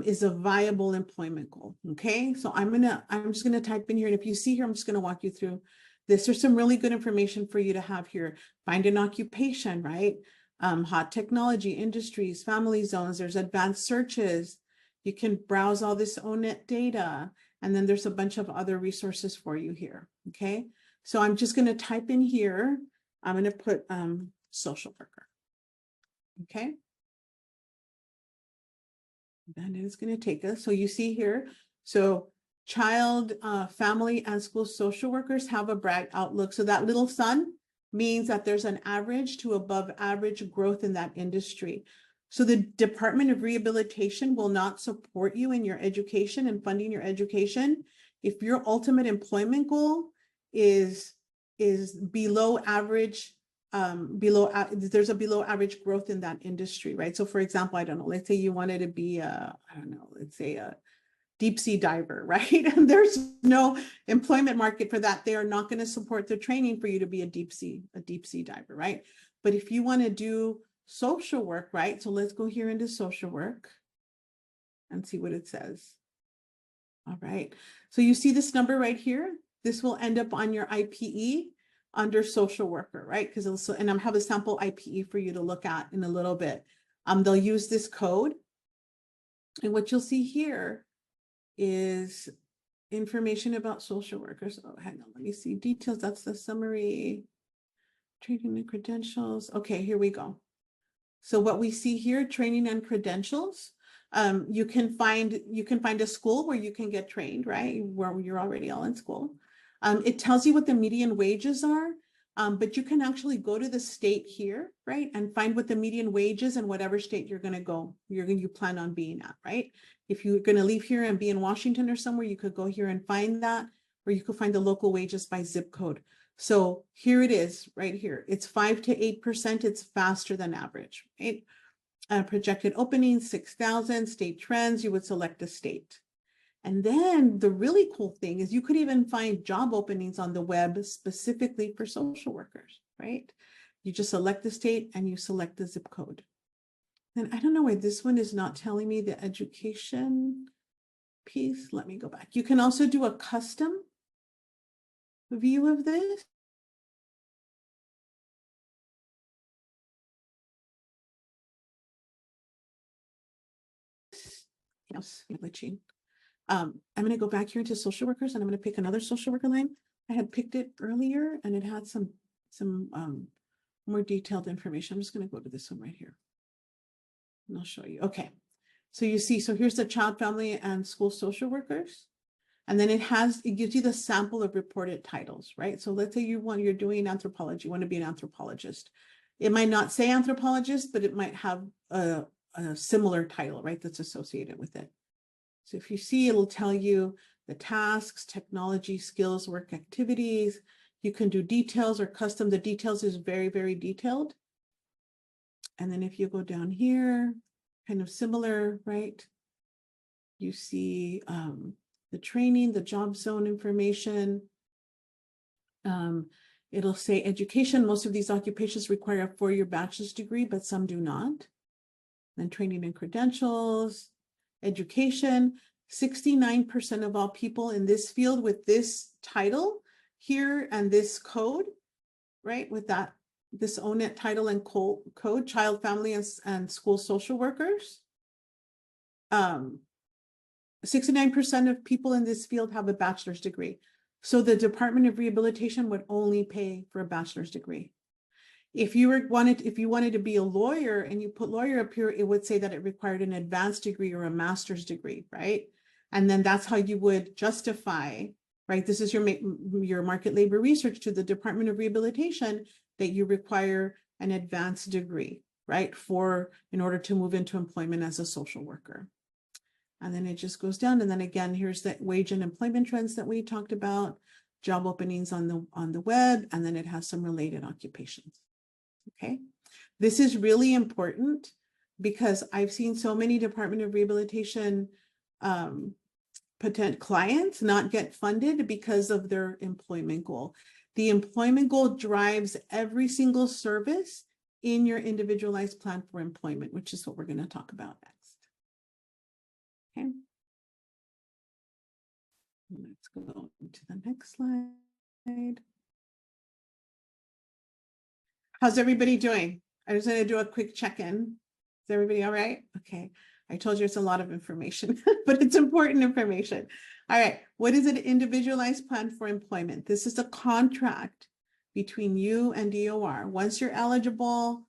is a viable employment goal. Okay, so I'm just gonna type in here, and if you see here, I'm just gonna walk you through this. There's some really good information for you to have here. Find an occupation, right? Hot technology, industries, family zones. There's advanced searches. You can browse all this ONET data, and then there's a bunch of other resources for you here. Okay, so I'm just gonna type in here. I'm gonna put social worker. Okay. And it's going to take us. So you see here, so child, family, and school social workers have a bright outlook. So that little sun means that there's an average to above average growth in that industry. So the Department of Rehabilitation will not support you in your education and funding your education if your ultimate employment goal is below average. There's a below average growth in that industry, right? So for example, I don't know, let's say you wanted to be let's say a deep sea diver, right? And there's no employment market for that. They are not going to support the training for you to be a deep sea diver, right? But if you want to do social work, right? So let's go here into social work and see what it says. All right. So you see this number right here? This will end up on your IPE under social worker, right? Because also, and I'm have a sample IPE for you to look at in a little bit. They'll use this code. And what you'll see here is information about social workers. Oh, hang on, let me see details. That's the summary, training and credentials. Okay, here we go. So what we see here, training and credentials. You can find a school where you can get trained, right? Where you're already all in school. It tells you what the median wages are, but you can actually go to the state here, right? And find what the median wage is in whatever state you're going to go, you plan on being at, right? If you're going to leave here and be in Washington or somewhere, you could go here and find that, or you could find the local wages by zip code. So here it is right here. It's 5 to 8%. It's faster than average, right? Projected openings, 6,000, state trends, you would select a state. And then the really cool thing is you could even find job openings on the web specifically for social workers, right? You just select the state and you select the zip code. And I don't know why this one is not telling me the education piece. Let me go back. You can also do a custom view of this. Yes, glitching. I'm going to go back here into social workers, and I'm going to pick another social worker line. I had picked it earlier and it had some more detailed information. I'm just going to go to this one right here and I'll show you. Okay. So you see, so here's the child, family, and school social workers. And then it gives you the sample of reported titles, right? So let's say you're doing anthropology, you want to be an anthropologist. It might not say anthropologist, but it might have a similar title, right? That's associated with it. So if you see, it'll tell you the tasks, technology, skills, work activities. You can do details or custom. The details is very, very detailed. And then if you go down here, kind of similar, right? You see the training, the job zone information. It'll say education. Most of these occupations require a 4-year bachelor's degree, but some do not. Then training and credentials, education. 69% of all people in this field with this title here and this code, right? With that, this ONET title and code, child, family, and school social workers. 69% of people in this field have a bachelor's degree. So the Department of Rehabilitation would only pay for a bachelor's degree. If you wanted to be a lawyer and you put lawyer up here, it would say that it required an advanced degree or a master's degree, right? And then that's how you would justify, right? This is your market labor research to the Department of Rehabilitation that you require an advanced degree, right? In order to move into employment as a social worker. And then it just goes down. And then again, here's the wage and employment trends that we talked about. job openings on the web, and then it has some related occupations. Okay, this is really important because I've seen so many Department of Rehabilitation potential clients not get funded because of their employment goal. The employment goal drives every single service in your individualized plan for employment, which is what we're going to talk about next. Okay. Let's go to the next slide. How's everybody doing? I was going to do a quick check-in. Is everybody all right? Okay. I told you it's a lot of information, but it's important information. All right. What is an individualized plan for employment? This is a contract between you and DOR. Once you're eligible,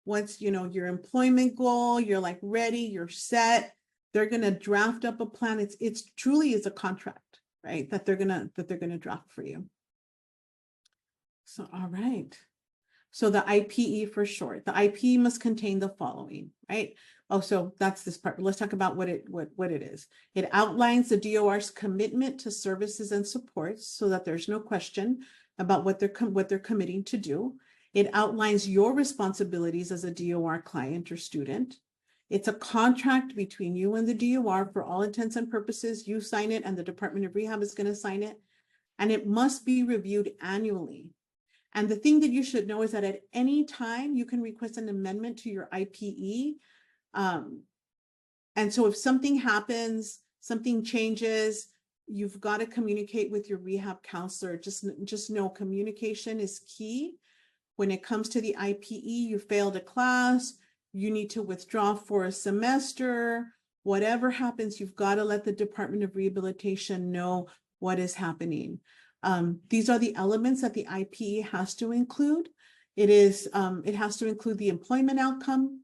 once you know your employment goal, you're like ready, you're set, they're going to draft up a plan. It's truly is a contract, right? That they're going to draft for you. So, all right. So the IPE for short, the IPE must contain the following, right? Oh, so that's this part. Let's talk about what it is. It outlines the DOR's commitment to services and supports so that there's no question about what they're committing to do. It outlines your responsibilities as a DOR client or student. It's a contract between you and the DOR for all intents and purposes. You sign it and the Department of Rehab is going to sign it. And it must be reviewed annually. And the thing that you should know is that at any time you can request an amendment to your IPE. And so if something happens, something changes, you've got to communicate with your rehab counselor. Just know communication is key. When it comes to the IPE, you failed a class, you need to withdraw for a semester, whatever happens, you've got to let the Department of Rehabilitation know what is happening. These are the elements that the IPE has to include. It has to include the employment outcome,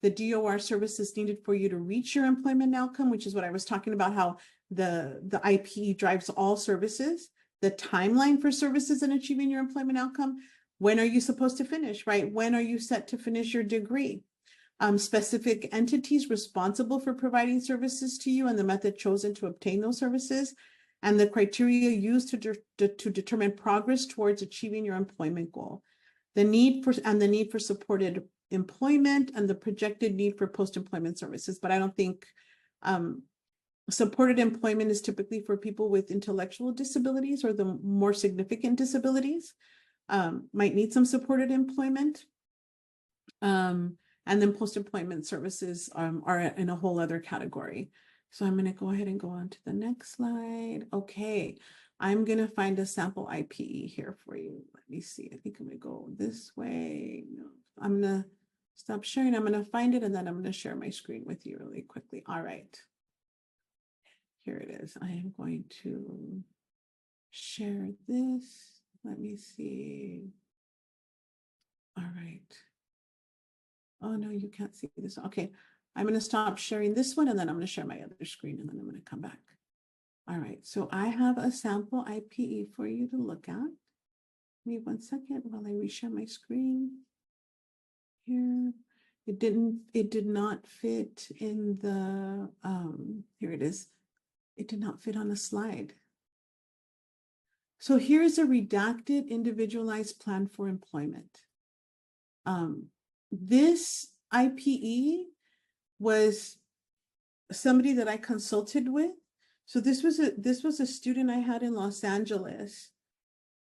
the DOR services needed for you to reach your employment outcome, which is what I was talking about, how the IPE drives all services, the timeline for services and achieving your employment outcome. When are you supposed to finish, right? When are you set to finish your degree? Specific entities responsible for providing services to you and the method chosen to obtain those services, and the criteria used to determine progress towards achieving your employment goal. The need for supported employment and the projected need for post-employment services. But I don't think supported employment is typically for people with intellectual disabilities or the more significant disabilities. Might need some supported employment. And then post-employment services are in a whole other category. So I'm going to go ahead and go on to the next slide. Okay, I'm going to find a sample IPE here for you. Let me see. I think I'm going to go this way. No, I'm going to stop sharing. I'm going to find it and then I'm going to share my screen with you really quickly. All right. Here it is. I am going to share this. Let me see. All right. Oh, no, you can't see this. Okay, I'm going to stop sharing this one and then I'm going to share my other screen and then I'm going to come back. All right, so I have a sample IPE for you to look at. Give me 1 second while I reshare my screen. Here, it did not fit in the, here it is. It did not fit on a slide. So here's a redacted individualized plan for employment. This IPE was somebody that I consulted with. So this was a student I had in Los Angeles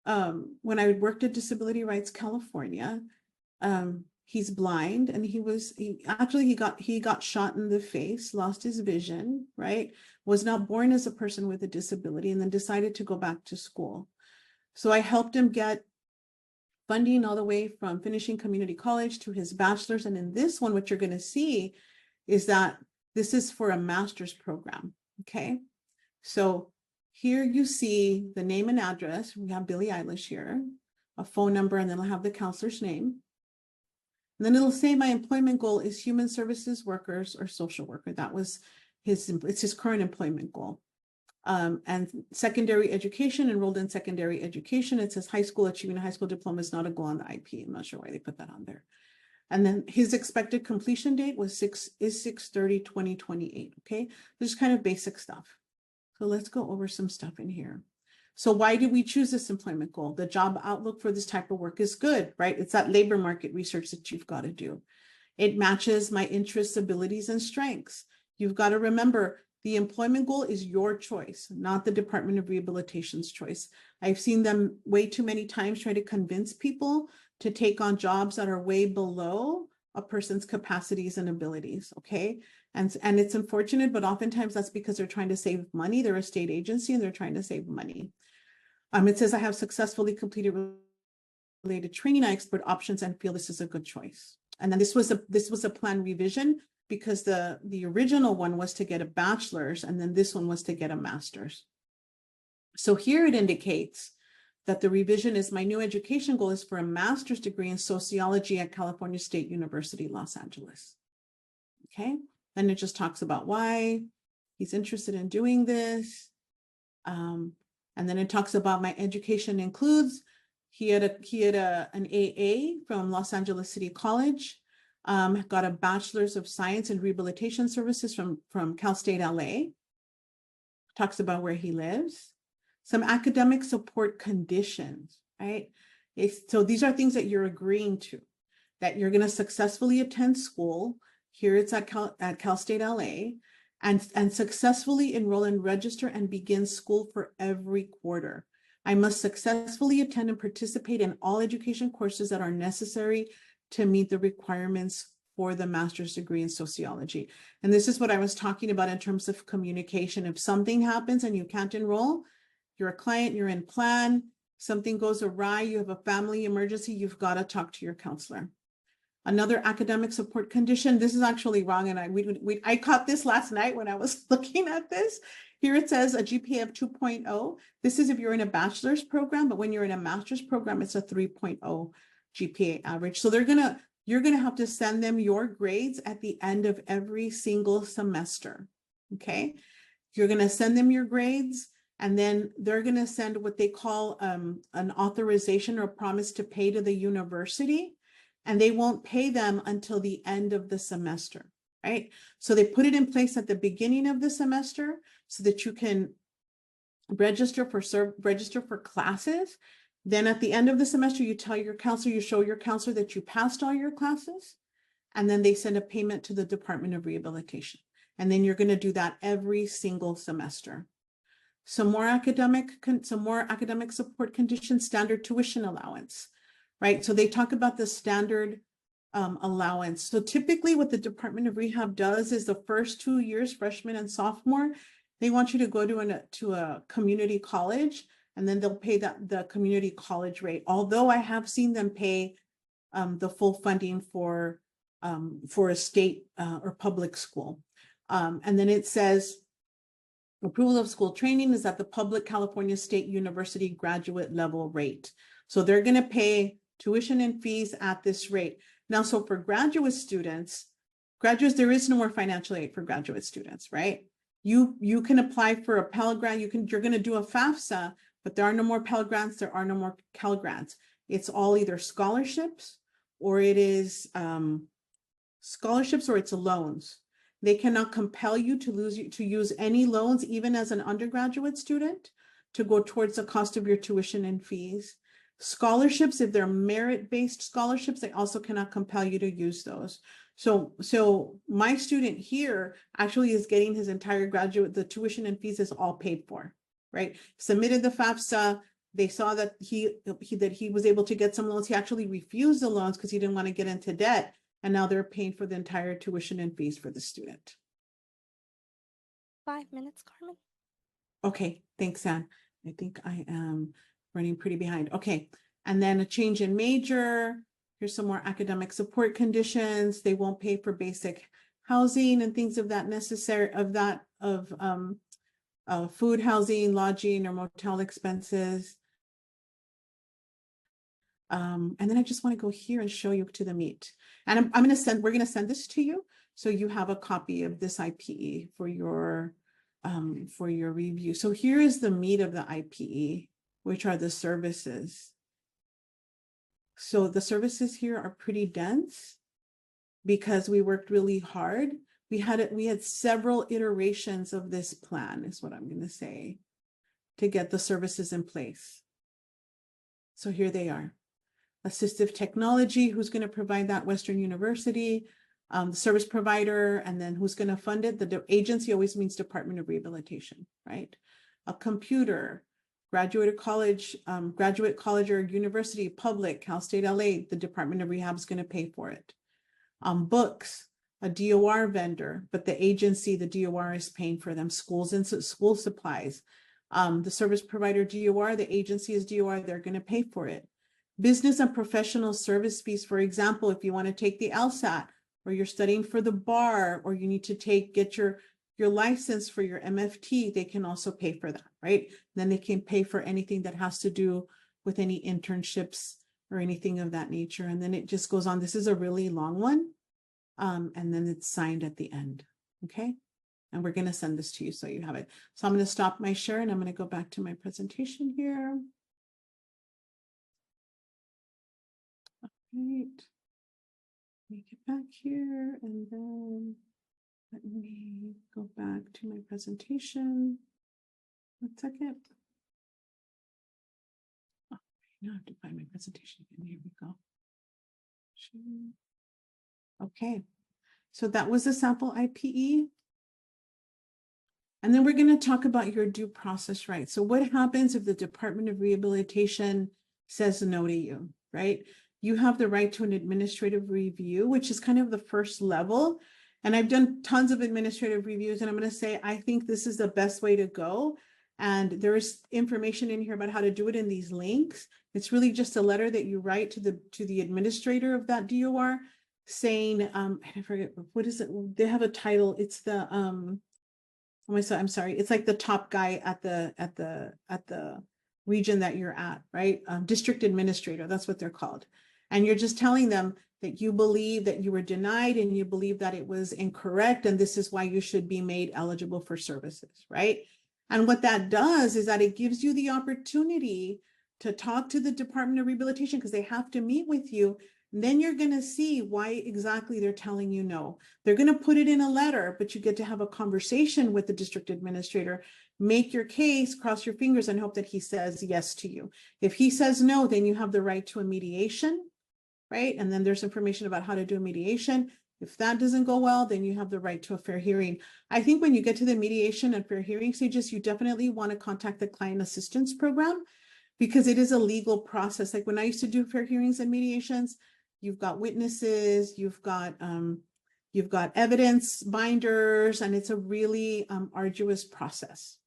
when I worked at Disability Rights California. He's blind and he got shot in the face, lost his vision, right? Was not born as a person with a disability and then decided to go back to school. So I helped him get funding all the way from finishing community college to his bachelor's. And in this one, what you're going to see is that this is for a master's program. Okay. So here you see the name and address. We have Billie Eilish here, a phone number, and then I'll have the counselor's name. And then it'll say my employment goal is human services workers or social worker. That was it's his current employment goal. And secondary education, enrolled in secondary education. It says high school, achieving a high school diploma is not a goal on the IP. I'm not sure why they put that on there. And then his expected completion date was 6/30/2028. Okay, this is kind of basic stuff. So let's go over some stuff in here. So why did we choose this employment goal? The job outlook for this type of work is good, right? It's that labor market research that you've got to do. It matches my interests, abilities, and strengths. You've got to remember the employment goal is your choice, not the Department of Rehabilitation's choice. I've seen them way too many times try to convince people to take on jobs that are way below a person's capacities and abilities, okay? And it's unfortunate, but oftentimes that's because they're trying to save money. They're a state agency and they're trying to save money. It says, I have successfully completed related training. I explored options and feel this is a good choice. And then this was a plan revision because the original one was to get a bachelor's and then this one was to get a master's. So here it indicates that the revision is my new education goal is for a master's degree in sociology at California State University, Los Angeles. Okay, then it just talks about why he's interested in doing this. And then it talks about my education includes, he had an AA from Los Angeles City College, got a bachelor's of science in rehabilitation services from Cal State LA. Talks about where he lives. Some academic support conditions, right? So these are things that you're agreeing to, that you're going to successfully attend school. Here it's at Cal State LA. And successfully enroll and register and begin school for every quarter. I must successfully attend and participate in all education courses that are necessary to meet the requirements for the master's degree in sociology. And this is what I was talking about in terms of communication. If something happens and you can't enroll, you're a client, you're in plan, something goes awry, you have a family emergency, you've got to talk to your counselor. Another academic support condition, this is actually wrong, and I caught this last night when I was looking at this. Here it says a GPA of 2.0. This is if you're in a bachelor's program, but when you're in a master's program, it's a 3.0 GPA average. So you're gonna have to send them your grades at the end of every single semester, okay? You're gonna send them your grades, and then they're gonna send what they call an authorization or promise to pay to the university. And they won't pay them until the end of the semester, right? So they put it in place at the beginning of the semester so that you can register for classes. Then at the end of the semester, you tell your counselor, you show your counselor that you passed all your classes, and then they send a payment to the Department of Rehabilitation. And then you're going to do that every single semester. Some more academic support conditions, standard tuition allowance. Right, so they talk about the standard allowance. So typically what the Department of Rehab does is the first 2 years, freshman and sophomore, they want you to go to a community college, and then they'll pay the community college rate. Although I have seen them pay the full funding for a state or public school. And then it says, approval of school training is at the public California State University graduate level rate. So they're going to pay tuition and fees at this rate. Now, so for graduate students, there is no more financial aid for graduate students, right? You can apply for a Pell Grant, you're going to do a FAFSA, but there are no more Pell Grants, there are no more Cal Grants. It's all either scholarships or it is scholarships or it's loans. They cannot compel you to use any loans, even as an undergraduate student, to go towards the cost of your tuition and fees. Scholarships, if they're merit-based scholarships, they also cannot compel you to use those. So my student here actually is getting his entire the tuition and fees is all paid for, right? Submitted the FAFSA. They saw that he was able to get some loans. He actually refused the loans because he didn't want to get into debt. And now they're paying for the entire tuition and fees for the student. 5 minutes, Carmen. Okay, thanks, Anne. I think I am running pretty behind. Okay, and then a change in major. Here's some more academic support conditions. They won't pay for basic housing and things of that food, housing, lodging, or motel expenses. And then I just want to go here and show you to the meat. And we're going to send this to you. So you have a copy of this IPE for your review. So here is the meat of the IPE, which are the services. So the services here are pretty dense because we worked really hard. We had several iterations of this plan, is what I'm going to say. to get the services in place. So here they are. Assistive technology, who's going to provide that? Western University, the service provider, and then who's going to fund it? The agency always means Department of Rehabilitation, right? A computer, graduate college or university, public, Cal State LA, the Department of Rehab is going to pay for it. Books, a DOR vendor, but the agency, the DOR is paying for them. Schools and school supplies. The service provider DOR, the agency is DOR, they're going to pay for it. Business and professional service fees, for example, if you want to take the LSAT, or you're studying for the bar, or you need to get your license for your MFT, they can also pay for that, right? Then they can pay for anything that has to do with any internships or anything of that nature. And then it just goes on. This is a really long one. And then it's signed at the end, okay? And we're going to send this to you so you have it. So I'm going to stop my share and I'm going to go back to my presentation here. Right. Let me get back here and then let me go back to my presentation. 1 second. Oh, now I have to find my presentation again. Here we go. Okay, so that was a sample IPE. And then we're going to talk about your due process rights. So what happens if the Department of Rehabilitation says no to you, right? You have the right to an administrative review, which is kind of the first level. And I've done tons of administrative reviews, and I'm going to say, I think this is the best way to go. And there is information in here about how to do it in these links. It's really just a letter that you write to the administrator of that DOR saying, I forget, what is it? They have a title. It's the, I'm sorry. It's like the top guy at the region that you're at, right? District administrator, that's what they're called. And you're just telling them that you believe that you were denied and you believe that it was incorrect. And this is why you should be made eligible for services, right? And what that does is that it gives you the opportunity to talk to the Department of Rehabilitation because they have to meet with you. And then you're going to see why exactly they're telling you no. They're going to put it in a letter, but you get to have a conversation with the district administrator, make your case, cross your fingers, and hope that he says yes to you. If he says no, then you have the right to a mediation, right? And then there's information about how to do a mediation. If that doesn't go well, then you have the right to a fair hearing. I think when you get to the mediation and fair hearing stages, you definitely want to contact the client assistance program because it is a legal process. Like when I used to do fair hearings and mediations, you've got witnesses, you've got evidence binders, and it's a really arduous process.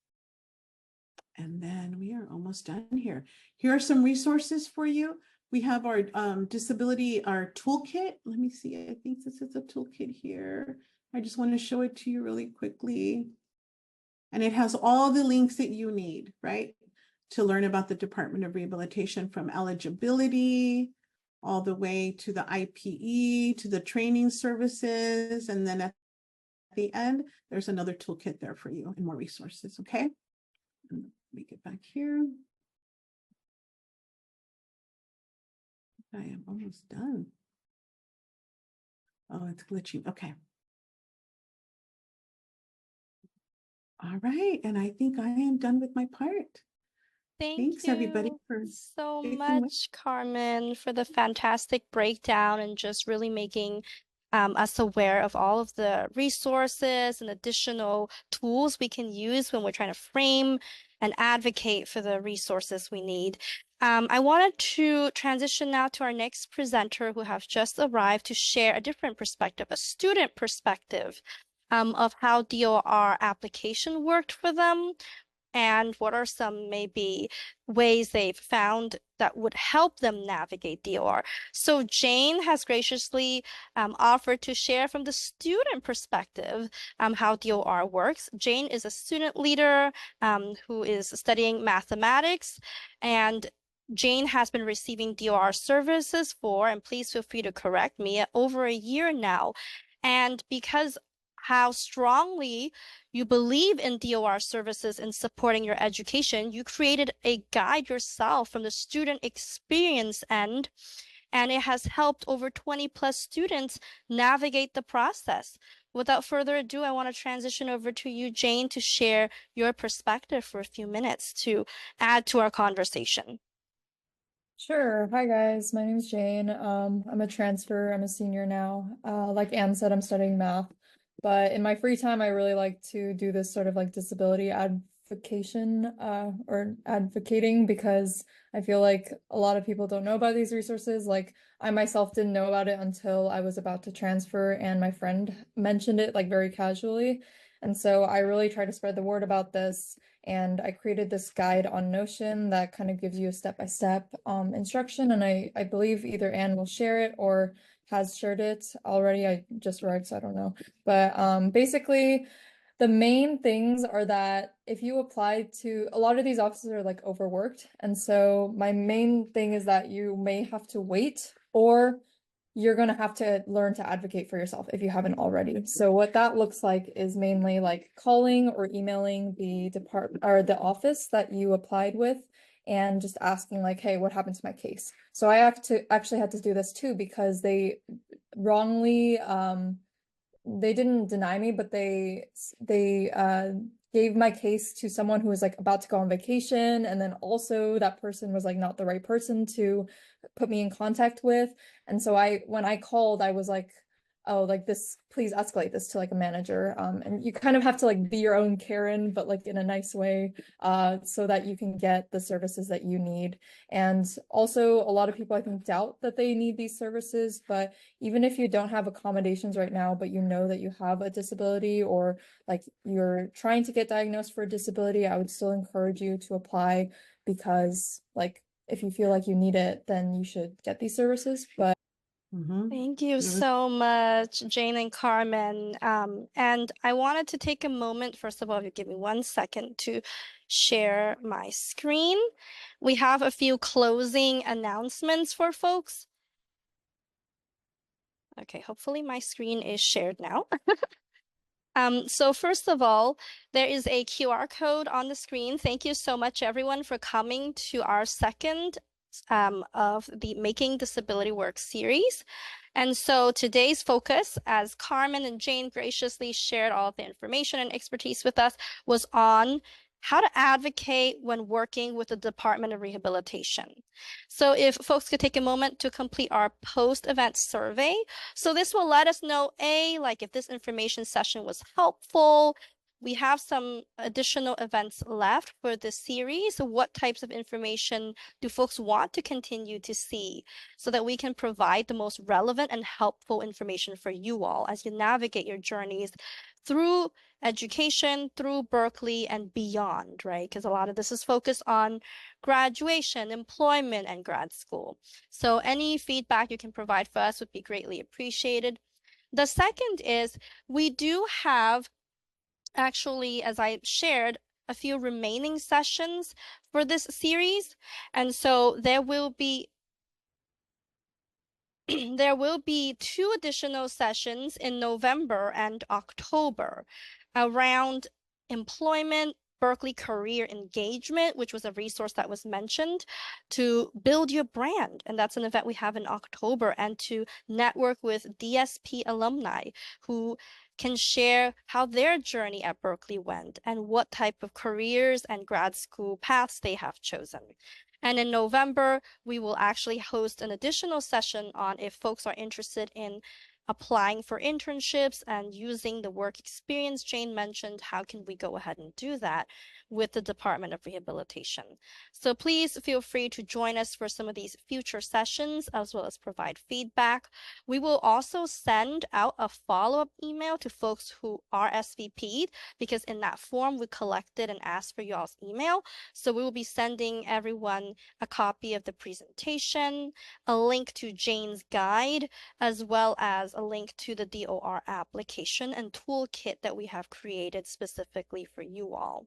And then we are almost done here. Here are some resources for you. We have our disability, our toolkit. Let me see, I think this is a toolkit here. I just want to show it to you really quickly. And it has all the links that you need, right? To learn about the Department of Rehabilitation, from eligibility all the way to the IPE, to the training services. And then at the end, there's another toolkit there for you and more resources, okay? And let me get back here. I am almost done. Oh, it's glitching. Okay. All right. And I think I am done with my part. Thanks, everybody, for so much, Carmen, for the fantastic breakdown and just really making us aware of all of the resources and additional tools we can use when we're trying to frame and advocate for the resources we need. I wanted to transition now to our next presenter who has just arrived to share a different perspective, a student perspective of how DOR application worked for them and what are some maybe ways they've found that would help them navigate DOR. So Jane has graciously offered to share from the student perspective how DOR works. Jane is a student leader who is studying mathematics, and Jane has been receiving DOR services for, and please feel free to correct me, over a year now. And because how strongly you believe in DOR services in supporting your education, you created a guide yourself from the student experience end, and it has helped over 20+ students navigate the process. without further ado, I want to transition over to you, Jane, to share your perspective for a few minutes to add to our conversation. Sure. Hi guys, my name is Jane. I'm a transfer. I'm a senior now. Like Anne said, I'm studying math, but in my free time, I really like to do this sort of like disability advocation, or advocating, because I feel like a lot of people don't know about these resources. Like I myself didn't know about it until I was about to transfer, and my friend mentioned it like very casually. And so I really try to spread the word about this. And I created this guide on Notion that kind of gives you a step-by-step instruction. And I believe either Anne will share it or has shared it already. I just read, so I don't know. But basically, the main things are that if you apply to, a lot of these offices are like overworked. And so my main thing is that you may have to wait, or you're going to have to learn to advocate for yourself if you haven't already. So what that looks like is mainly like calling or emailing the department or the office that you applied with and just asking like, hey, what happened to my case? So I have to actually had to do this too, because they wrongly they didn't deny me, but they gave my case to someone who was like about to go on vacation, and then also that person was like not the right person to put me in contact with. And so when I called, I was like, oh, like this, please escalate this to like a manager. And you kind of have to like be your own Karen, but like in a nice way, so that you can get the services that you need. And also a lot of people I think doubt that they need these services, but even if you don't have accommodations right now, but you know that you have a disability, or like you're trying to get diagnosed for a disability, I would still encourage you to apply, because like if you feel like you need it, then you should get these services. But Thank you so much, Jane and Carmen. And I wanted to take a moment, first of all, if you give me 1 second to share my screen. We have a few closing announcements for folks. Okay, hopefully my screen is shared now. So first of all, there is a QR code on the screen. Thank you so much, everyone, for coming to our second of the Making Disability Work series. And so today's focus, as Carmen and Jane graciously shared all of the information and expertise with us, was on how to advocate when working with the Department of Rehabilitation. So if folks could take a moment to complete our post-event survey. So this will let us know, like if this information session was helpful. We have some additional events left for this series. So what types of information do folks want to continue to see, so that we can provide the most relevant and helpful information for you all as you navigate your journeys through education, through Berkeley and beyond, right? Because a lot of this is focused on graduation, employment, and grad school. So any feedback you can provide for us would be greatly appreciated. The second is we do have, actually, as I shared, a few remaining sessions for this series. And so there will be 2 additional sessions in November and October around employment, Berkeley career engagement, which was a resource that was mentioned, to build your brand. And that's an event we have in October, and to network with DSP alumni who can share how their journey at Berkeley went and what type of careers and grad school paths they have chosen. And in November, we will actually host an additional session on if folks are interested in applying for internships and using the work experience Jane mentioned, how can we go ahead and do that with the Department of Rehabilitation? So please feel free to join us for some of these future sessions, as well as provide feedback. We will also send out a follow-up email to folks who are SVP'd, because in that form we collected and asked for y'all's email. So we will be sending everyone a copy of the presentation, a link to Jane's guide, as well as a link to the DOR application and toolkit that we have created specifically for you all.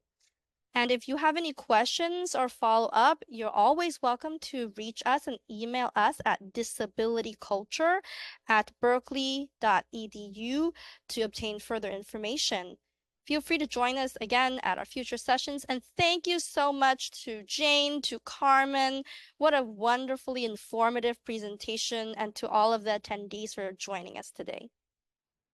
And if you have any questions or follow up, you're always welcome to reach us and email us at disabilityculture@berkeley.edu to obtain further information. Feel free to join us again at our future sessions. And thank you so much to Jane, to Carmen. What a wonderfully informative presentation, and to all of the attendees for joining us today.